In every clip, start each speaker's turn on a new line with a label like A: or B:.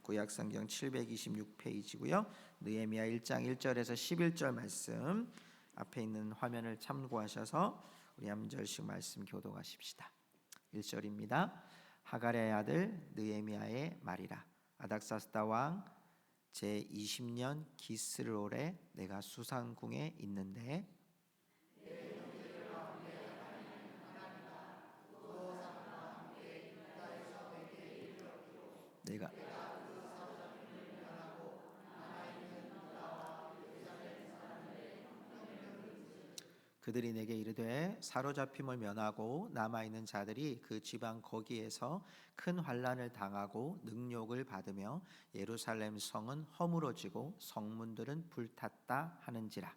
A: 구약성경 726페이지고요. 느헤미야 1장 1절에서 11절 말씀 앞에 있는 화면을 참고하셔서 우리 한 절씩 말씀 교독하십시다. 1절입니다. 하갈의 아들 느헤미야의 말이라. 아닥사스다 왕 제20년 기스르올에 내가 수상궁에 있는데 내가 그들이 내게 이르되 사로잡힘을 면하고 남아있는 자들이 그 지방 거기에서 큰 환난을 당하고 능욕을 받으며 예루살렘 성은 허물어지고 성문들은 불탔다 하는지라.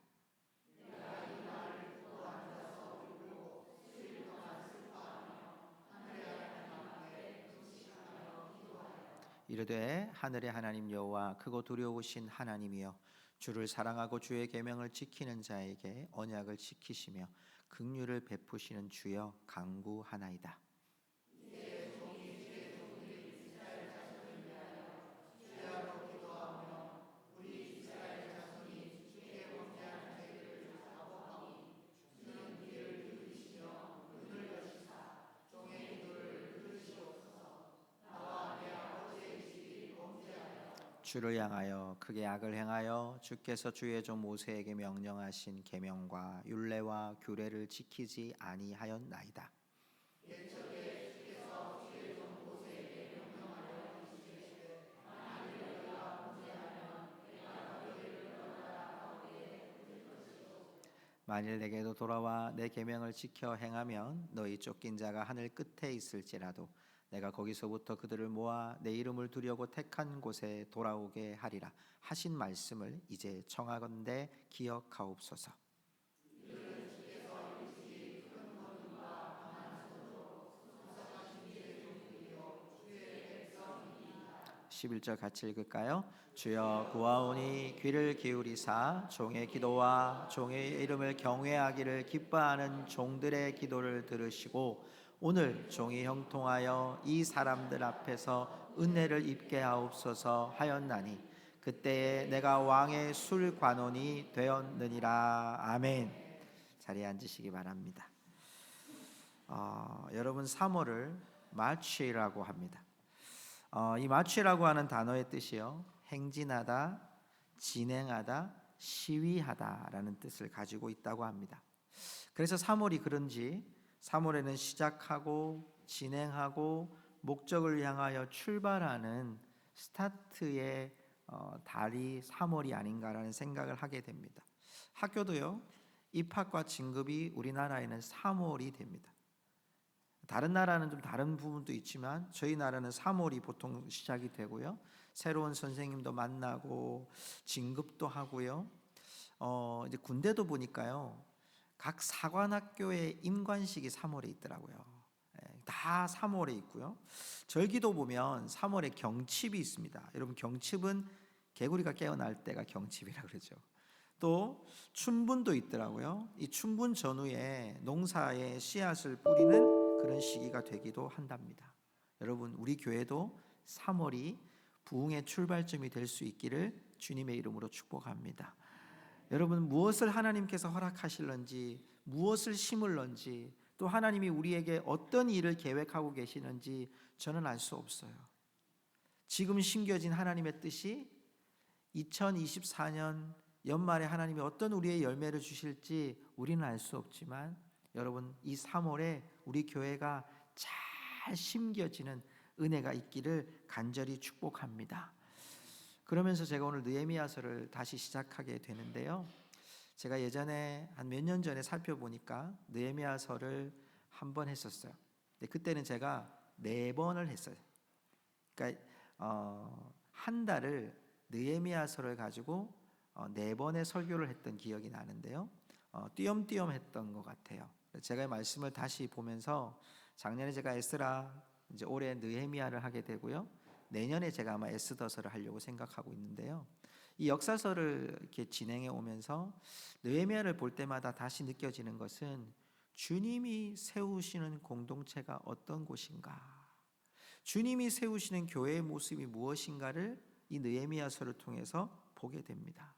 A: 이르되 하늘의 하나님 여호와 크고 두려우신 하나님이여 주를 사랑하고 주의 계명을 지키는 자에게 언약을 지키시며 긍휼을 베푸시는 주여 간구하나이다. 주를 향하여 크게 악을 행하여 주께서 주의 종 모세에게 명령하신 계명과 율례와 규례를 지키지 아니하였나이다. 만일 내게도 돌아와 내 계명을 지켜 행하면 너희 쫓긴 자가 하늘 끝에 있을지라도 내가 거기서부터 그들을 모아 내 이름을 두려고 택한 곳에 돌아오게 하리라 하신 말씀을 이제 청하건대 기억하옵소서. 11절 같이 읽을까요? 주여 구하오니 귀를 기울이사 종의 기도와 종의 이름을 경외하기를 기뻐하는 종들의 기도를 들으시고 오늘 종이 형통하여 이 사람들 앞에서 은혜를 입게 하옵소서 하였나니 그때에 내가 왕의 술관원이 되었느니라. 아멘. 자리에 앉으시기 바랍니다. 여러분 3월을 마취라고 합니다. 이 마취라고 하는 단어의 뜻이요 행진하다, 진행하다, 시위하다라는 뜻을 가지고 있다고 합니다. 그래서 3월이 그런지 3월에는 시작하고 진행하고 목적을 향하여 출발하는 스타트의 달이 3월이 아닌가라는 생각을 하게 됩니다. 학교도요 입학과 진급이 우리나라에는 3월이 됩니다. 다른 나라는 좀 다른 부분도 있지만 저희 나라는 3월이 보통 시작이 되고요. 새로운 선생님도 만나고 진급도 하고요. 이제 군대도 보니까요. 각 사관학교의 임관식이 3월에 있더라고요. 다 3월에 있고요. 절기도 보면 3월에 경칩이 있습니다. 여러분 경칩은 개구리가 깨어날 때가 경칩이라 그러죠. 또 춘분도 있더라고요. 이 춘분 전후에 농사에 씨앗을 뿌리는 그런 시기가 되기도 한답니다. 여러분 우리 교회도 3월이 부흥의 출발점이 될 수 있기를 주님의 이름으로 축복합니다. 여러분 무엇을 하나님께서 허락하실런지 무엇을 심을런지 또 하나님이 우리에게 어떤 일을 계획하고 계시는지 저는 알 수 없어요. 지금 심겨진 하나님의 뜻이 2024년 연말에 하나님이 어떤 우리의 열매를 주실지 우리는 알 수 없지만 여러분 이 3월에 우리 교회가 잘 심겨지는 은혜가 있기를 간절히 축복합니다. 그러면서 제가 오늘 느헤미야서를 다시 시작하게 되는데요. 제가 예전에 한 몇 년 전에 살펴보니까 느헤미야서를 한 번 했었어요. 근데 그때는 제가 4번을 했어요. 그러니까 한 달을 느헤미야서를 가지고 4번의 설교를 했던 기억이 나는데요. 띄엄띄엄 했던 것 같아요. 제가 이 말씀을 다시 보면서 작년에 제가 에스라, 이제 올해 느헤미야를 하게 되고요. 내년에 제가 아마 에스더서를 하려고 생각하고 있는데요. 이 역사서를 이렇게 진행해 오면서 느헤미야를 볼 때마다 다시 느껴지는 것은 주님이 세우시는 공동체가 어떤 곳인가? 주님이 세우시는 교회의 모습이 무엇인가를 이 느헤미야서를 통해서 보게 됩니다.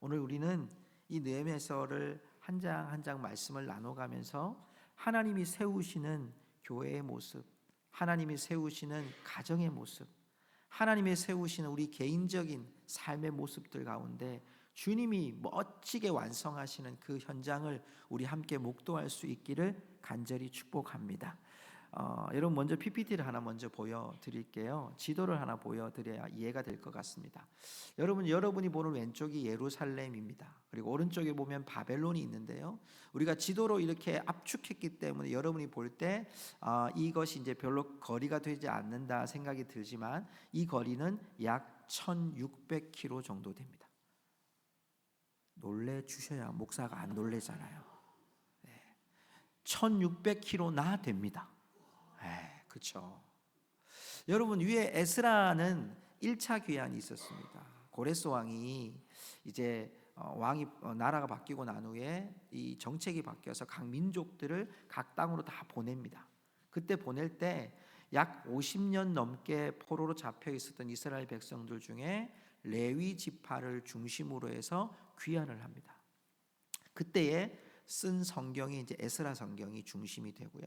A: 오늘 우리는 이 느헤미야서를 한 장 한 장 말씀을 나눠가면서 하나님이 세우시는 교회의 모습, 하나님이 세우시는 가정의 모습, 하나님이 세우시는 우리 개인적인 삶의 모습들 가운데 주님이 멋지게 완성하시는 그 현장을 우리 함께 목도할 수 있기를 간절히 축복합니다. 여러분 먼저 PPT를 하나 먼저 보여드릴게요. 지도를 하나 보여드려야 이해가 될 것 같습니다. 여러분이 보는 왼쪽이 예루살렘입니다. 그리고 오른쪽에 보면 바벨론이 있는데요. 우리가 지도로 이렇게 압축했기 때문에 여러분이 볼 때 이것이 이제 별로 거리가 되지 않는다 생각이 들지만 이 거리는 약 1600km 정도 됩니다. 놀래 주셔야 목사가 안 놀래잖아요. 1600km나 됩니다. 그렇죠. 여러분 위에 에스라는 1차 귀환이 있었습니다. 고레스 왕이 이제 나라가 바뀌고 난 후에 이 정책이 바뀌어서 각 민족들을 각 땅으로 다 보냅니다. 그때 보낼 때 약 50년 넘게 포로로 잡혀 있었던 이스라엘 백성들 중에 레위 지파를 중심으로 해서 귀환을 합니다. 그때에 쓴 성경이 이제 에스라 성경이 중심이 되고요.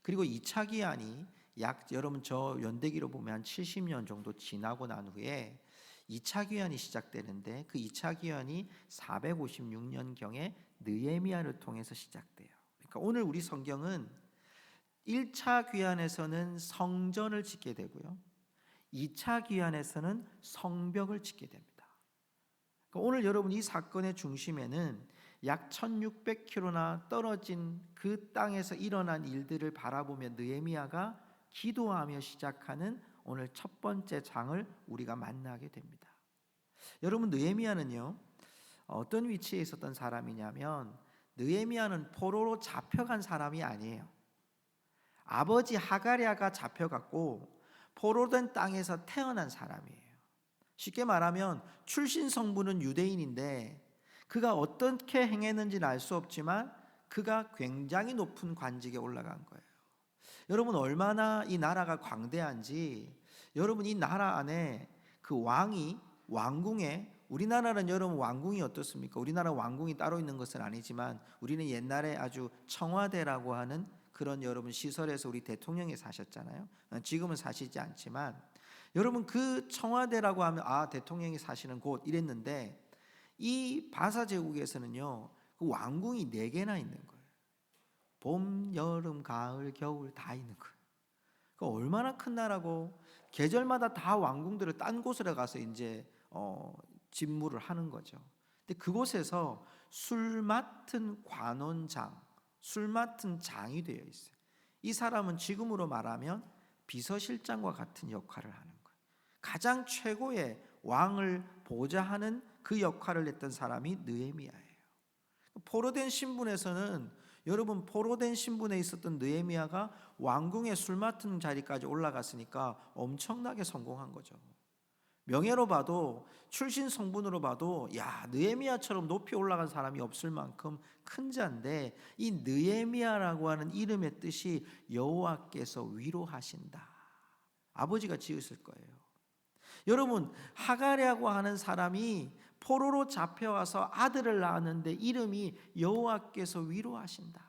A: 그리고 2차 기한이 여러분 저 연대기로 보면 한 70년 정도 지나고 난 후에 2차 기한이 시작되는데 그 2차 기한이 456년경에 느헤미야를 통해서 시작돼요. 그러니까 오늘 우리 성경은 1차 기한에서는 성전을 짓게 되고요. 2차 기한에서는 성벽을 짓게 됩니다. 그러니까 오늘 여러분 이 사건의 중심에는 약 1600km나 떨어진 그 땅에서 일어난 일들을 바라보며 느헤미야가 기도하며 시작하는 오늘 첫 번째 장을 우리가 만나게 됩니다. 여러분 느헤미야는요 어떤 위치에 있었던 사람이냐면 느헤미야는 포로로 잡혀간 사람이 아니에요. 아버지 하가랴가 잡혀갔고 포로된 땅에서 태어난 사람이에요. 쉽게 말하면 출신 성부는 유대인인데 그가 어떻게 행했는지는 알 수 없지만 그가 굉장히 높은 관직에 올라간 거예요. 여러분 얼마나 이 나라가 광대한지 여러분 이 나라 안에 그 왕궁에 우리나라는 여러분 왕궁이 어떻습니까? 우리나라 왕궁이 따로 있는 것은 아니지만 우리는 옛날에 아주 청와대라고 하는 그런 여러분 시설에서 우리 대통령이 사셨잖아요. 지금은 사시지 않지만 여러분 그 청와대라고 하면 대통령이 사시는 곳 이랬는데 이 바사 제국에서는요 그 왕궁이 4개나 있는 거예요. 봄, 여름, 가을, 겨울 다 있는 거예요. 그 얼마나 큰 나라고 계절마다 다 왕궁들을 딴 곳으로 가서 이제 집무를 하는 거죠. 근데 그곳에서 술 맡은 관원장, 술 맡은 장이 되어 있어요. 이 사람은 지금으로 말하면 비서실장과 같은 역할을 하는 거예요. 가장 최고의 왕을 보좌하는 그 역할을 했던 사람이 느헤미야예요. 포로된 신분에서는 여러분 포로된 신분에 있었던 느헤미야가 왕궁의 술 맡은 자리까지 올라갔으니까 엄청나게 성공한 거죠. 명예로 봐도 출신 성분으로 봐도 느헤미야처럼 높이 올라간 사람이 없을 만큼 큰 자인데 이 느헤미야라고 하는 이름의 뜻이 여호와께서 위로하신다. 아버지가 지으실 거예요. 여러분 하가랴고 하는 사람이 포로로 잡혀와서 아들을 낳았는데 이름이 여호와께서 위로하신다.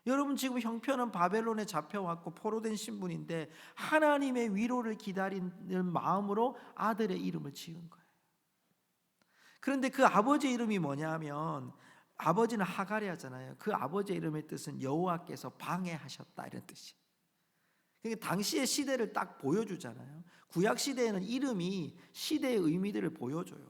A: 여러분 지금 형편은 바벨론에 잡혀왔고 포로된 신분인데 하나님의 위로를 기다리는 마음으로 아들의 이름을 지은 거예요. 그런데 그 아버지 이름이 뭐냐면 아버지는 하가랴잖아요. 그 아버지의 이름의 뜻은 여호와께서 방해하셨다 이런 뜻이에요. 그러니까 당시의 시대를 딱 보여주잖아요. 구약 시대에는 이름이 시대의 의미들을 보여줘요.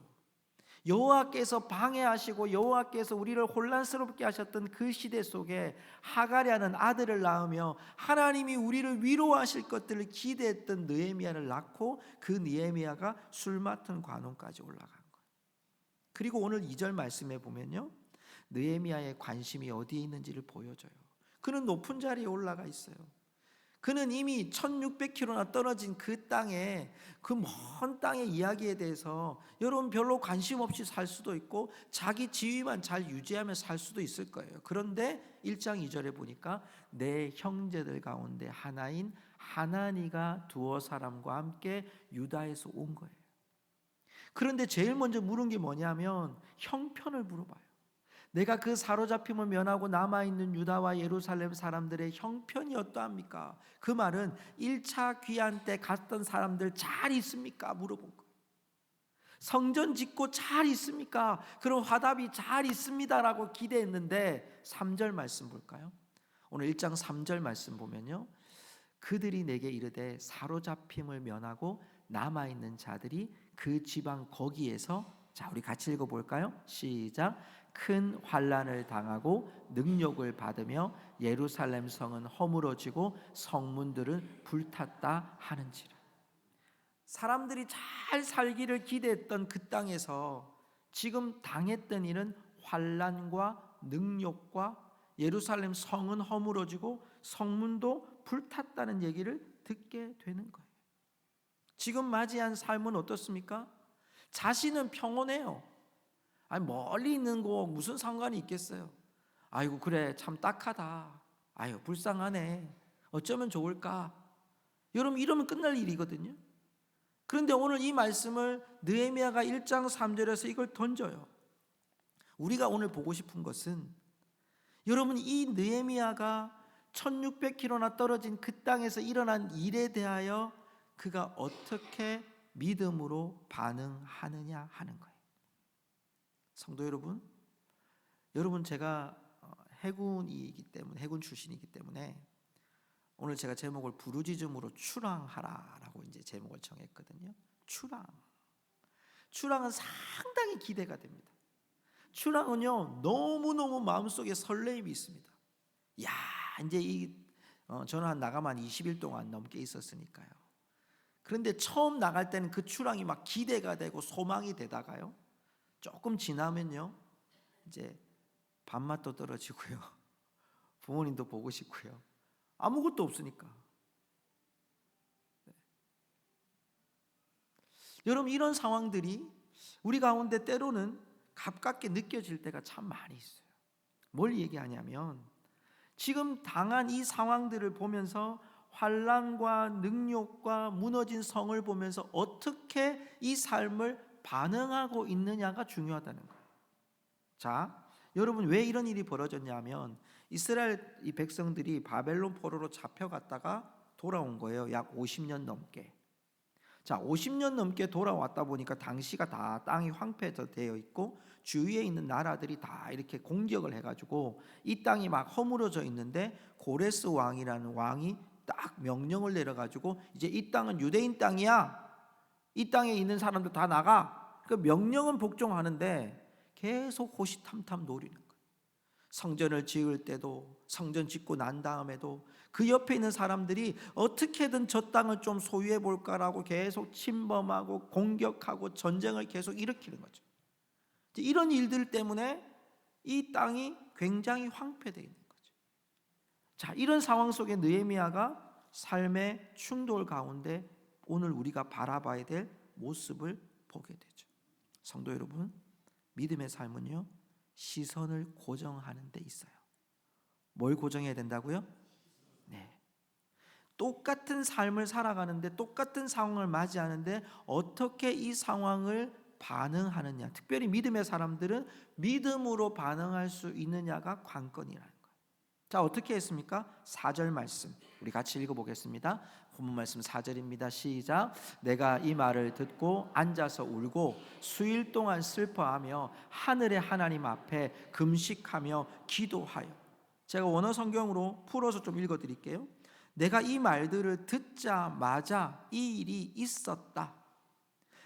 A: 여호와께서 방해하시고 여호와께서 우리를 혼란스럽게 하셨던 그 시대 속에 하가랴는 아들을 낳으며 하나님이 우리를 위로하실 것들을 기대했던 느헤미야를 낳고 그 느헤미야가 술 맡은 관원까지 올라간 거예요. 그리고 오늘 2절 말씀에 보면요 느헤미야의 관심이 어디에 있는지를 보여줘요. 그는 높은 자리에 올라가 있어요. 그는 이미 1600km나 떨어진 그 땅에 그 먼 땅의 이야기에 대해서 여러분 별로 관심 없이 살 수도 있고 자기 지위만 잘 유지하며 살 수도 있을 거예요. 그런데 1장 2절에 보니까 내 형제들 가운데 하나인 하나니가 두어 사람과 함께 유다에서 온 거예요. 그런데 제일 먼저 물은 게 뭐냐면 형편을 물어봐요. 내가 그 사로잡힘을 면하고 남아있는 유다와 예루살렘 사람들의 형편이 어떠합니까? 그 말은 1차 귀환 때 갔던 사람들 잘 있습니까? 물어본 거예요. 성전 짓고 잘 있습니까? 그럼 화답이 잘 있습니다라고 기대했는데 3절 말씀 볼까요? 오늘 1장 3절 말씀 보면요, 그들이 내게 이르되 사로잡힘을 면하고 남아있는 자들이 그 지방 거기에서, 자 우리 같이 읽어볼까요? 시작. 큰 환난을 당하고 능욕을 받으며 예루살렘 성은 허물어지고 성문들은 불탔다 하는지라. 사람들이 잘 살기를 기대했던 그 땅에서 지금 당했던 일은 환난과 능욕과 예루살렘 성은 허물어지고 성문도 불탔다는 얘기를 듣게 되는 거예요. 지금 맞이한 삶은 어떻습니까? 자신은 평온해요. 아니 멀리 있는 거 무슨 상관이 있겠어요. 아이고 그래 참 딱하다. 아유 불쌍하네. 어쩌면 좋을까. 여러분 이러면 끝날 일이거든요. 그런데 오늘 이 말씀을 느헤미야가 1장 3절에서 이걸 던져요. 우리가 오늘 보고 싶은 것은, 여러분 이 느헤미야가 1600km나 떨어진 그 땅에서 일어난 일에 대하여 그가 어떻게 믿음으로 반응하느냐 하는 거예요. 성도 여러분, 제가 해군이기 때문에, 해군 출신이기 때문에 오늘 제가 제목을 부르짖음으로 출항하라라고 이제 제목을 정했거든요. 출항은 상당히 기대가 됩니다. 출항은요 너무너무 마음속에 설레임이 있습니다. 야 이제 저는 나가만 20일 동안 넘게 있었으니까요. 그런데 처음 나갈 때는 그 출항이 막 기대가 되고 소망이 되다가요, 조금 지나면요 이제 밥맛도 떨어지고요, 부모님도 보고 싶고요, 아무것도 없으니까. 네. 여러분 이런 상황들이 우리 가운데 때로는 가깝게 느껴질 때가 참 많이 있어요. 뭘 얘기하냐면 지금 당한 이 상황들을 보면서 환난과 능욕과 무너진 성을 보면서 어떻게 이 삶을 반응하고 있느냐가 중요하다는 거예요. 자, 여러분 왜 이런 일이 벌어졌냐면 이스라엘 이 백성들이 바벨론 포로로 잡혀갔다가 돌아온 거예요. 약 50년 넘게. 자, 50년 넘게 돌아왔다 보니까 당시가 다 땅이 황폐되어 있고 주위에 있는 나라들이 다 이렇게 공격을 해가지고 이 땅이 막 허물어져 있는데 고레스 왕이라는 왕이 딱 명령을 내려가지고 이제 이 땅은 유대인 땅이야. 이 땅에 있는 사람들 다 나가. 그 명령은 복종하는데 계속 호시탐탐 노리는 거예요. 성전을 지을 때도, 성전 짓고 난 다음에도 그 옆에 있는 사람들이 어떻게든 저 땅을 좀 소유해 볼까라고 계속 침범하고 공격하고 전쟁을 계속 일으키는 거죠. 이런 일들 때문에 이 땅이 굉장히 황폐되어 있는 거죠. 자, 이런 상황 속에 느헤미야가 삶의 충돌 가운데 오늘 우리가 바라봐야 될 모습을 보게 되죠. 성도 여러분, 믿음의 삶은요 시선을 고정하는 데 있어요. 뭘 고정해야 된다고요? 네. 똑같은 삶을 살아가는데, 똑같은 상황을 맞이하는데 어떻게 이 상황을 반응하느냐, 특별히 믿음의 사람들은 믿음으로 반응할 수 있느냐가 관건이라는 거예요. 자, 어떻게 했습니까? 4절 말씀 우리 같이 읽어보겠습니다. 본문 말씀 4절입니다. 시작. 내가 이 말을 듣고 앉아서 울고 수일 동안 슬퍼하며 하늘의 하나님 앞에 금식하며 기도하여. 제가 원어 성경으로 풀어서 좀 읽어드릴게요. 내가 이 말들을 듣자마자 이 일이 있었다.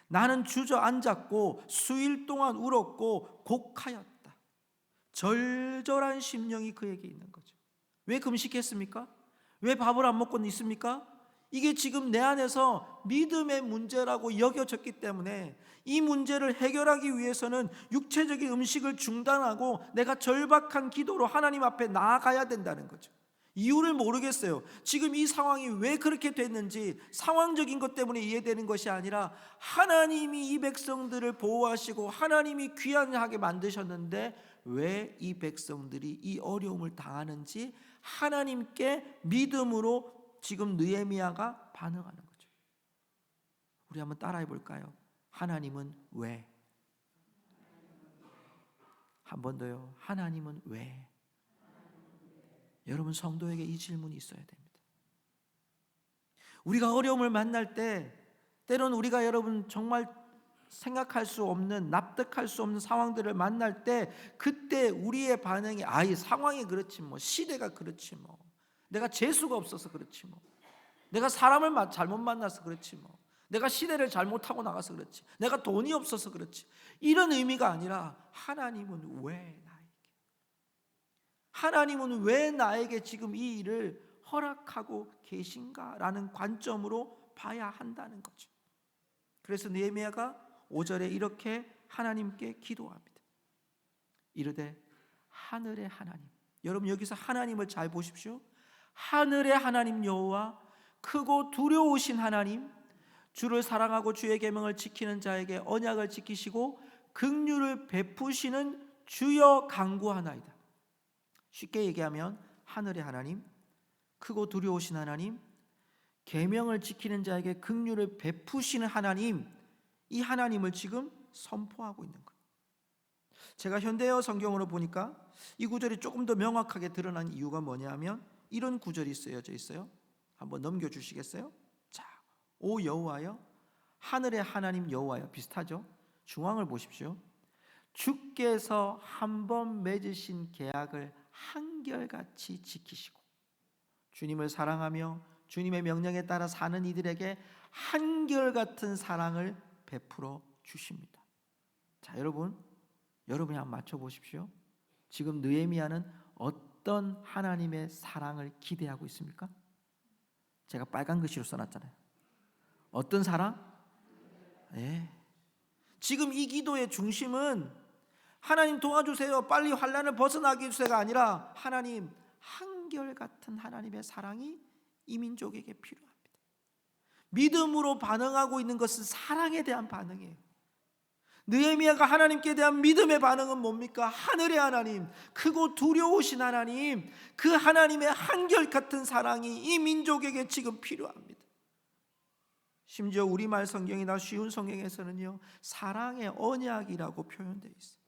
A: 나는 주저앉았고 수일 동안 울었고 곡하였다. 절절한 심령이 그에게 있는 거죠. 왜 금식했습니까? 왜 밥을 안 먹고 있습니까? 이게 지금 내 안에서 믿음의 문제라고 여겨졌기 때문에 이 문제를 해결하기 위해서는 육체적인 음식을 중단하고 내가 절박한 기도로 하나님 앞에 나아가야 된다는 거죠. 이유를 모르겠어요. 지금 이 상황이 왜 그렇게 됐는지 상황적인 것 때문에 이해되는 것이 아니라 하나님이 이 백성들을 보호하시고 하나님이 귀하게 만드셨는데 왜 이 백성들이 이 어려움을 당하는지 하나님께 믿음으로 지금 느헤미야가 반응하는 거죠. 우리 한번 따라해 볼까요? 하나님은 왜? 한 번 더요. 하나님은 왜? 여러분, 성도에게 이 질문이 있어야 됩니다. 우리가 어려움을 만날 때 때로는 우리가 여러분 정말 생각할 수 없는, 납득할 수 없는 상황들을 만날 때 그때 우리의 반응이 이 상황이 그렇지 뭐, 시대가 그렇지 뭐, 내가 재수가 없어서 그렇지 뭐, 내가 사람을 잘못 만나서 그렇지 뭐, 내가 시대를 잘못하고 나가서 그렇지, 내가 돈이 없어서 그렇지, 이런 의미가 아니라 하나님은 왜 하나님은 왜 나에게 지금 이 일을 허락하고 계신가라는 관점으로 봐야 한다는 거죠. 그래서 느헤미야가 5절에 이렇게 하나님께 기도합니다. 이르되 하늘의 하나님, 여러분 여기서 하나님을 잘 보십시오. 하늘의 하나님 여호와, 크고 두려우신 하나님, 주를 사랑하고 주의 계명을 지키는 자에게 언약을 지키시고 긍휼을 베푸시는 주여 간구하나이다. 쉽게 얘기하면 하늘의 하나님, 크고 두려우신 하나님, 계명을 지키는 자에게 긍휼을 베푸시는 하나님, 이 하나님을 지금 선포하고 있는 거예요. 제가 현대어 성경으로 보니까 이 구절이 조금 더 명확하게 드러난 이유가 뭐냐면 이런 구절이 쓰여져 있어요. 한번 넘겨주시겠어요? 자, 오 여호와여, 하늘의 하나님 여호와여, 비슷하죠? 중앙을 보십시오. 주께서 한 번 맺으신 계약을 한결같이 지키시고 주님을 사랑하며 주님의 명령에 따라 사는 이들에게 한결같은 사랑을 베풀어 주십니다. 자, 여러분이 한번 맞춰보십시오. 지금 느헤미야는 어떤 하나님의 사랑을 기대하고 있습니까? 제가 빨간 글씨로 써놨잖아요. 어떤 사랑? 네. 지금 이 기도의 중심은 하나님 도와주세요, 빨리 환난을 벗어나게 해주세요가 아니라 하나님, 한결같은 하나님의 사랑이 이 민족에게 필요합니다. 믿음으로 반응하고 있는 것은 사랑에 대한 반응이에요. 느헤미야가 하나님께 대한 믿음의 반응은 뭡니까? 하늘의 하나님, 크고 두려우신 하나님, 그 하나님의 한결같은 사랑이 이 민족에게 지금 필요합니다. 심지어 우리말 성경이나 쉬운 성경에서는요, 사랑의 언약이라고 표현되어 있어요.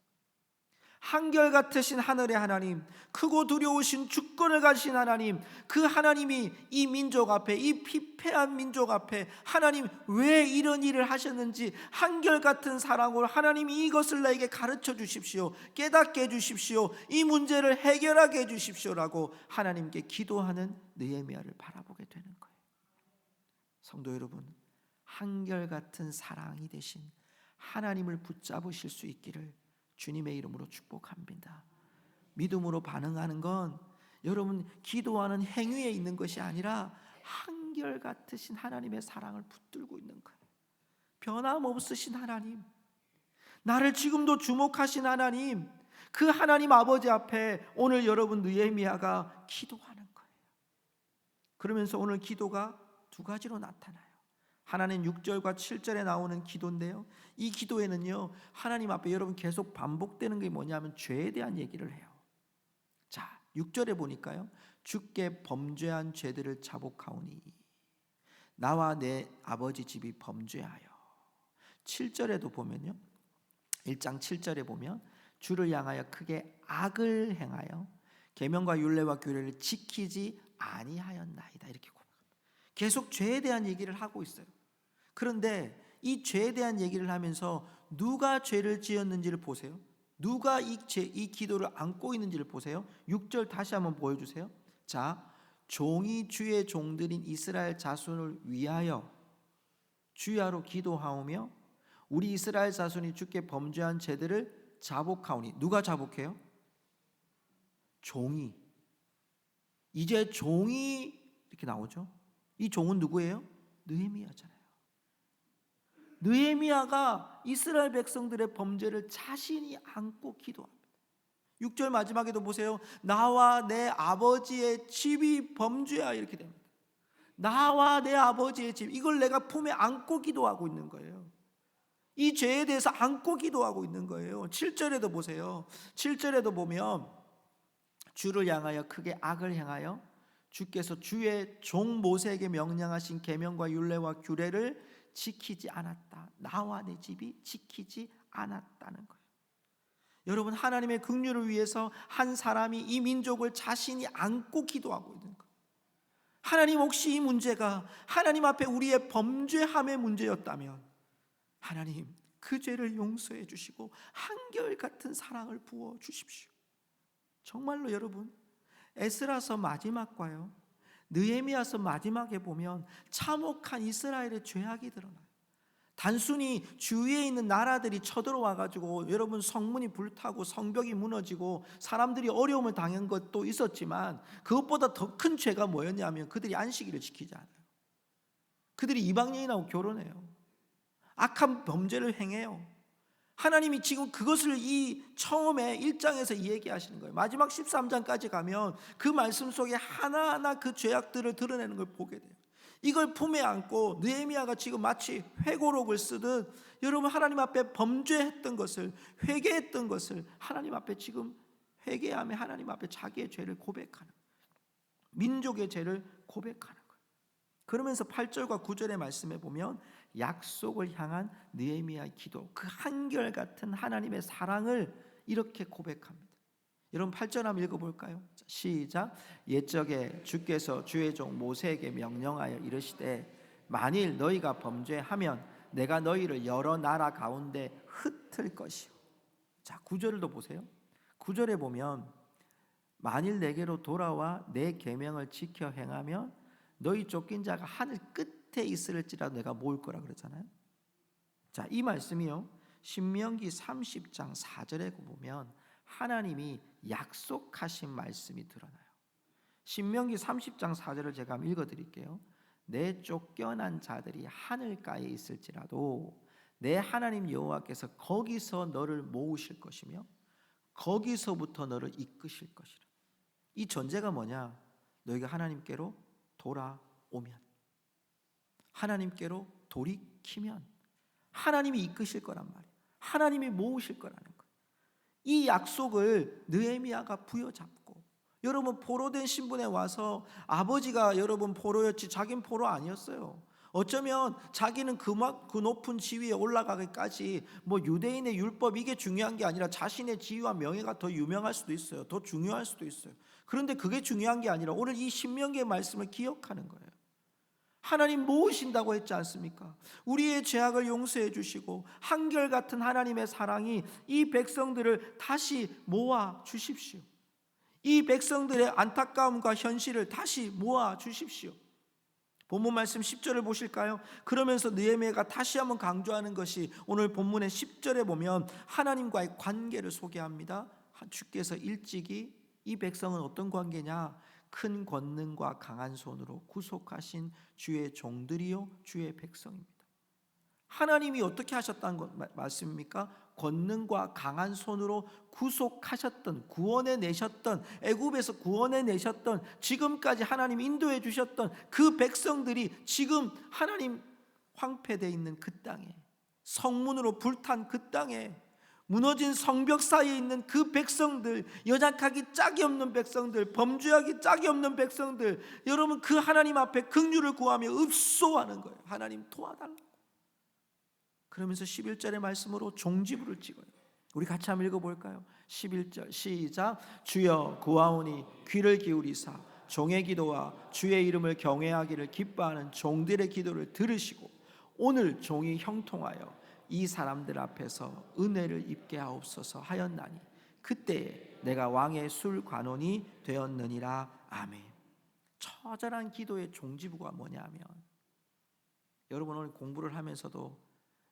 A: 한결같으신 하늘의 하나님, 크고 두려우신 주권을 가지신 하나님, 그 하나님이 이 민족 앞에, 이 피폐한 민족 앞에 하나님 왜 이런 일을 하셨는지 한결같은 사랑으로 하나님이 이것을 나에게 가르쳐 주십시오, 깨닫게 해주십시오, 이 문제를 해결하게 해주십시오라고 하나님께 기도하는 느헤미야를 바라보게 되는 거예요. 성도 여러분, 한결같은 사랑이 되신 하나님을 붙잡으실 수 있기를 주님의 이름으로 축복합니다. 믿음으로 반응하는 건 여러분 기도하는 행위에 있는 것이 아니라 한결같으신 하나님의 사랑을 붙들고 있는 거예요. 변함없으신 하나님, 나를 지금도 주목하신 하나님, 그 하나님 아버지 앞에 오늘 여러분 느헤미야가 기도하는 거예요. 그러면서 오늘 기도가 두 가지로 나타나요. 하나는 6절과 7절에 나오는 기도인데요, 이 기도에는요 하나님 앞에 여러분 계속 반복되는 게 뭐냐면 죄에 대한 얘기를 해요. 자, 6절에 보니까요, 주께 범죄한 죄들을 자복하오니 나와 내 아버지 집이 범죄하여. 7절에도 보면요, 1장 7절에 보면 주를 향하여 크게 악을 행하여 계명과 율례와 규례를 지키지 아니하였나이다, 이렇게 계속 죄에 대한 얘기를 하고 있어요. 그런데 이 죄에 대한 얘기를 하면서 누가 죄를 지었는지를 보세요. 누가 이 기도를 안고 있는지를 보세요. 6절 다시 한번 보여주세요. 자, 종이 주의 종들인 이스라엘 자손을 위하여 주야로 기도하오며 우리 이스라엘 자손이 주께 범죄한 죄들을 자복하오니. 누가 자복해요? 종이. 이제 종이 이렇게 나오죠. 이 종은 누구예요? 느헤미야잖아요. 느헤미야가 이스라엘 백성들의 범죄를 자신이 안고 기도합니다. 6절 마지막에도 보세요. 나와 내 아버지의 집이 범죄야, 이렇게 됩니다. 나와 내 아버지의 집, 이걸 내가 품에 안고 기도하고 있는 거예요. 이 죄에 대해서 안고 기도하고 있는 거예요. 7절에도 보세요. 7절에도 보면 주를 향하여 크게 악을 행하여 주께서 주의 종 모세에게 명령하신 계명과 율례와 규례를 지키지 않았다. 나와 내 집이 지키지 않았다는 거예요. 여러분, 하나님의 긍휼을 위해서 한 사람이 이 민족을 자신이 안고 기도하고 있는 거예요. 하나님, 혹시 이 문제가 하나님 앞에 우리의 범죄함의 문제였다면 하나님, 그 죄를 용서해 주시고 한결같은 사랑을 부어 주십시오. 정말로 여러분, 에스라서 마지막과요 느헤미야서 마지막에 보면 참혹한 이스라엘의 죄악이 드러나요. 단순히 주위에 있는 나라들이 쳐들어와 가지고 여러분 성문이 불타고 성벽이 무너지고 사람들이 어려움을 당한 것도 있었지만, 그것보다 더 큰 죄가 뭐였냐면 그들이 안식일을 지키지 않아요. 그들이 이방인하고 결혼해요. 악한 범죄를 행해요. 하나님이 지금 그것을 이 처음에 1장에서 이 얘기하시는 거예요. 마지막 13장까지 가면 그 말씀 속에 하나하나 그 죄악들을 드러내는 걸 보게 돼요. 이걸 품에 안고 느헤미야가 지금 마치 회고록을 쓰듯 여러분 하나님 앞에 범죄했던 것을, 회개했던 것을 하나님 앞에 지금 회개하며 하나님 앞에 자기의 죄를 고백하는, 민족의 죄를 고백하는 거예요. 그러면서 8절과 9절의 말씀에 보면 약속을 향한 느헤미야의 기도, 그 한결같은 하나님의 사랑을 이렇게 고백합니다. 여러분 8절 한번 읽어볼까요? 시작. 옛적에 주께서 주의 종 모세에게 명령하여 이르시되 만일 너희가 범죄하면 내가 너희를 여러 나라 가운데 흩을 것이요. 자, 9절도 보세요. 9절에 보면 만일 내게로 돌아와 내 계명을 지켜 행하면 너희 쫓긴 자가 하늘 끝에 있을지라도 내가 모을 거라 그랬잖아요. 자, 이 말씀이요 신명기 30장 4절에 보면 하나님이 약속하신 말씀이 드러나요. 신명기 30장 4절을 제가 한번 읽어드릴게요. 내 쫓겨난 자들이 하늘가에 있을지라도 내 하나님 여호와께서 거기서 너를 모으실 것이며 거기서부터 너를 이끄실 것이라. 이 전제가 뭐냐? 너희가 하나님께로 돌아오면, 하나님께로 돌이키면 하나님이 이끄실 거란 말이에요. 하나님이 모으실 거라는 거예요. 이 약속을 느헤미야가 부여잡고, 여러분 포로된 신분에 와서 아버지가 여러분 포로였지 자기는 포로 아니었어요. 어쩌면 자기는 그 높은 지위에 올라가기까지 뭐 유대인의 율법 이게 중요한 게 아니라 자신의 지위와 명예가 더 유명할 수도 있어요. 더 중요할 수도 있어요. 그런데 그게 중요한 게 아니라 오늘 이 신명기의 말씀을 기억하는 거예요. 하나님 모으신다고 했지 않습니까? 우리의 죄악을 용서해 주시고 한결같은 하나님의 사랑이 이 백성들을 다시 모아 주십시오. 이 백성들의 안타까움과 현실을 다시 모아 주십시오. 본문 말씀 10절을 보실까요? 그러면서 느헤미야가 다시 한번 강조하는 것이 오늘 본문의 10절에 보면 하나님과의 관계를 소개합니다. 주께서 일찍이 이 백성은 어떤 관계냐? 큰 권능과 강한 손으로 구속하신 주의 종들이요 주의 백성입니다. 하나님이 어떻게 하셨다는 말씀입니까? 권능과 강한 손으로 구속하셨던, 구원해 내셨던, 애굽에서 구원해 내셨던, 지금까지 하나님 인도해 주셨던 그 백성들이 지금 하나님 황폐되어 있는 그 땅에, 성문으로 불탄 그 땅에, 무너진 성벽 사이에 있는 그 백성들, 연약하기 짝이 없는 백성들, 범죄하기 짝이 없는 백성들, 여러분 그 하나님 앞에 긍휼을 구하며 읍소하는 거예요. 하나님 도와달라고. 그러면서 11절의 말씀으로 종지부를 찍어요. 우리 같이 한번 읽어볼까요? 11절 시작. 주여 구하오니 귀를 기울이사 종의 기도와 주의 이름을 경외하기를 기뻐하는 종들의 기도를 들으시고 오늘 종이 형통하여 이 사람들 앞에서 은혜를 입게 하옵소서 하였나니 그때에 내가 왕의 술관원이 되었느니라. 아멘. 처절한 기도의 종지부가 뭐냐면, 여러분 오늘 공부를 하면서도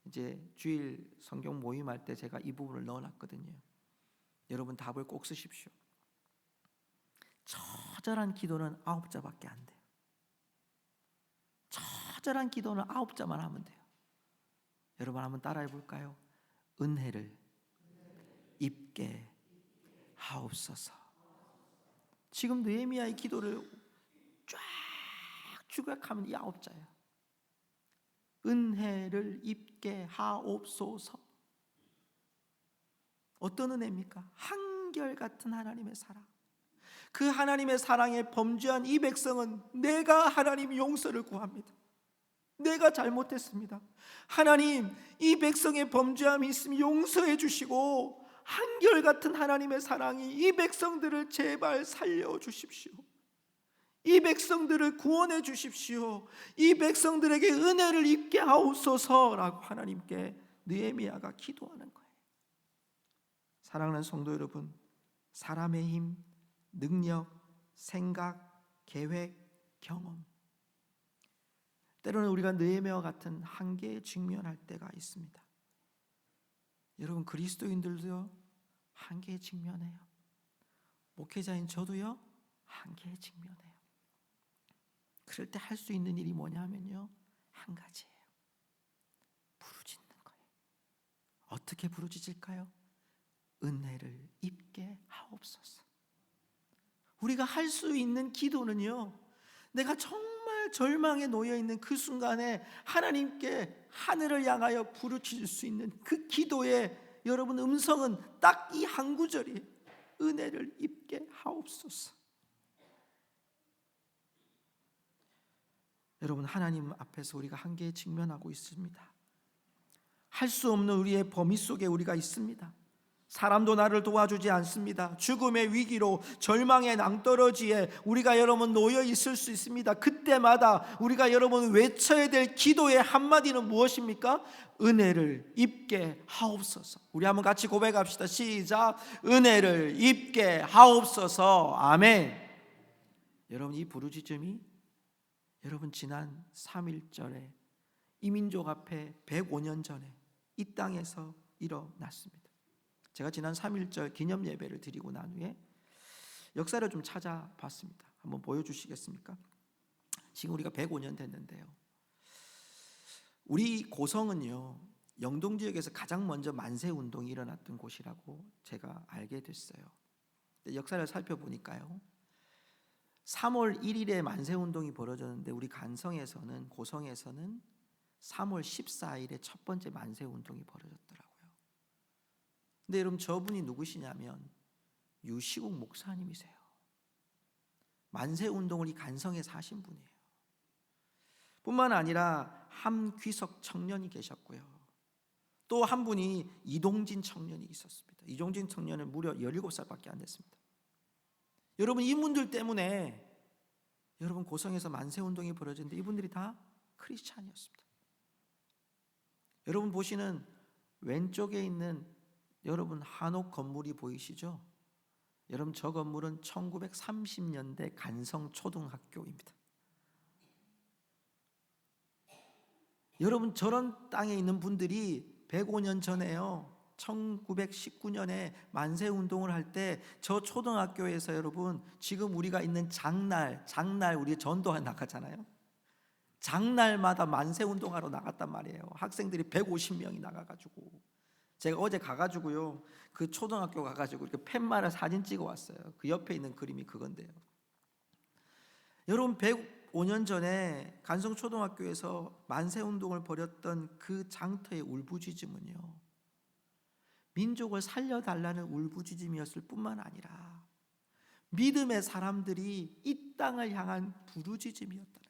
A: 이제 주일 성경 모임할 때 제가 이 부분을 넣어놨거든요. 여러분 답을 꼭 쓰십시오. 처절한 기도는 9자밖에 안 돼요. 처절한 기도는 9자만 하면 돼요. 여러분 한번 따라해 볼까요? 은혜를 입게 하옵소서. 지금 느헤미야의 기도를 쫙 추격하면 이 9자예요. 은혜를 입게 하옵소서. 어떤 은혜입니까? 한결같은 하나님의 사랑. 그 하나님의 사랑에 범죄한 이 백성은 내가 하나님 용서를 구합니다. 내가 잘못했습니다. 하나님, 이 백성의 범죄함이 있으면 용서해 주시고 한결같은 하나님의 사랑이 이 백성들을 제발 살려주십시오. 이 백성들을 구원해 주십시오. 이 백성들에게 은혜를 입게 하옵소서라고 하나님께 느헤미야가 기도하는 거예요. 사랑하는 성도 여러분, 사람의 힘, 능력, 생각, 계획, 경험, 때로는 우리가 느헤미야와 같은 한계에 직면할 때가 있습니다. 여러분, 그리스도인들도요 한계에 직면해요. 목회자인 저도요 한계에 직면해요. 그럴 때 할 수 있는 일이 뭐냐면요, 한 가지예요. 부르짖는 거예요. 어떻게 부르짖을까요? 은혜를 입게 하옵소서. 우리가 할 수 있는 기도는요, 내가 정말 절망에 놓여 있는 그 순간에 하나님께 하늘을 향하여 부르짖을 수 있는 그 기도의 여러분 음성은 딱 이 한 구절이 은혜를 입게 하옵소서. 여러분, 하나님 앞에서 우리가 한계에 직면하고 있습니다. 할 수 없는 우리의 범위 속에 우리가 있습니다. 사람도 나를 도와주지 않습니다. 죽음의 위기로, 절망의 낭떠러지에 우리가 여러분 놓여 있을 수 있습니다. 그때마다 우리가 여러분 외쳐야 될 기도의 한마디는 무엇입니까? 은혜를 입게 하옵소서. 우리 한번 같이 고백합시다. 시작. 은혜를 입게 하옵소서. 아멘. 여러분, 이 부르짖음이 여러분 지난 3.1절에 이 민족 앞에 105년 전에 이 땅에서 일어났습니다. 제가 지난 3.1절 기념 예배를 드리고 난 후에 역사를 좀 찾아봤습니다. 한번 보여주시겠습니까? 지금 우리가 105년 됐는데요, 우리 고성은요 영동 지역에서 가장 먼저 만세운동이 일어났던 곳이라고 제가 알게 됐어요. 역사를 살펴보니까요, 3월 1일에 만세운동이 벌어졌는데 우리 간성에서는, 고성에서는 3월 14일에 첫 번째 만세운동이 벌어졌더라고요. 근데 여러분, 저분이 누구시냐면 유시국 목사님이세요. 만세운동을 이 간성에서 하신 분이에요. 뿐만 아니라 함귀석 청년이 계셨고요, 또 한 분이 이동진 청년이 있었습니다. 이동진 청년은 무려 17살밖에 안 됐습니다. 여러분, 이분들 때문에 여러분 고성에서 만세운동이 벌어졌는데 이분들이 다 크리스찬이었습니다. 여러분 보시는 왼쪽에 있는 여러분 한옥 건물이 보이시죠? 여러분, 저 건물은 1930년대 간성초등학교입니다. 여러분, 저런 땅에 있는 분들이 105년 전에요, 1919년에 만세운동을 할 때 저 초등학교에서 여러분 지금 우리가 있는 장날 우리 전도회 나갔잖아요. 장날마다 만세운동하러 나갔단 말이에요. 학생들이 150명이 나가가지고, 제가 어제 가가지고요 그 초등학교 가가지고 이렇게 팻말에 사진 찍어 왔어요. 그 옆에 있는 그림이 그건데요. 여러분, 105년 전에 간성초등학교에서 만세운동을 벌였던 그 장터의 울부짖음은요, 민족을 살려달라는 울부짖음이었을 뿐만 아니라 믿음의 사람들이 이 땅을 향한 부르짖음이었다는 거예요.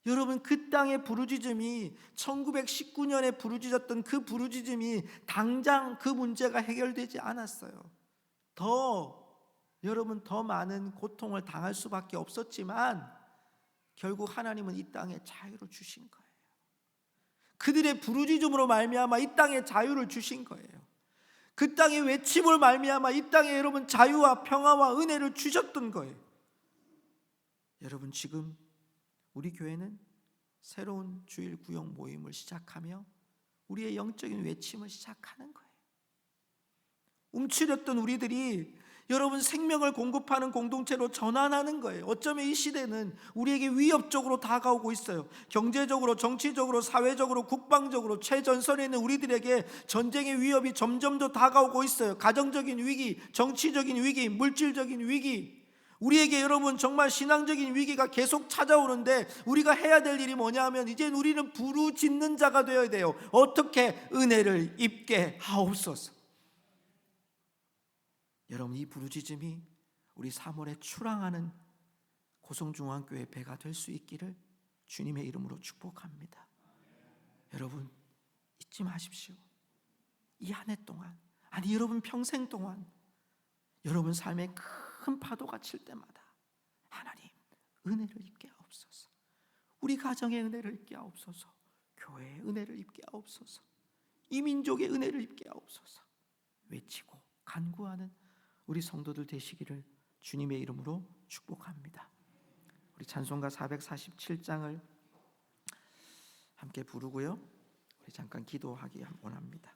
A: 여러분, 그 땅의 부르짖음이 1919년에 부르짖었던 그 부르짖음이 당장 그 문제가 해결되지 않았어요. 여러분 더 많은 고통을 당할 수밖에 없었지만 결국 하나님은 이 땅에 자유를 주신 거예요. 그들의 부르짖음으로 말미암아 이 땅에 자유를 주신 거예요. 그 땅의 외침을 말미암아 이 땅에 여러분 자유와 평화와 은혜를 주셨던 거예요. 여러분, 지금 우리 교회는 새로운 주일 구역 모임을 시작하며 우리의 영적인 외침을 시작하는 거예요. 움츠렸던 우리들이 여러분 생명을 공급하는 공동체로 전환하는 거예요. 어쩌면 이 시대는 우리에게 위협적으로 다가오고 있어요. 경제적으로, 정치적으로, 사회적으로, 국방적으로 최전선에 있는 우리들에게 전쟁의 위협이 점점 더 다가오고 있어요. 가정적인 위기, 정치적인 위기, 물질적인 위기, 우리에게 여러분 정말 신앙적인 위기가 계속 찾아오는데 우리가 해야 될 일이 뭐냐 하면 이제 우리는 부르짖는 자가 되어야 돼요. 어떻게? 은혜를 입게 하옵소서. 여러분, 이 부르짖음이 우리 3월에 출항하는 고성중앙교회 배가 될 수 있기를 주님의 이름으로 축복합니다. 여러분, 잊지 마십시오. 이 한 해 동안, 아니 여러분 평생 동안, 여러분 삶에 큰 파도가 칠 때마다 하나님 은혜를 입게 하옵소서. 우리 가정의 은혜를 입게 하옵소서. 교회의 은혜를 입게 하옵소서. 이 민족의 은혜를 입게 하옵소서. 외치고 간구하는 우리 성도들 되시기를 주님의 이름으로 축복합니다. 우리 찬송가 447장을 함께 부르고요, 우리 잠깐 기도하기 원합니다.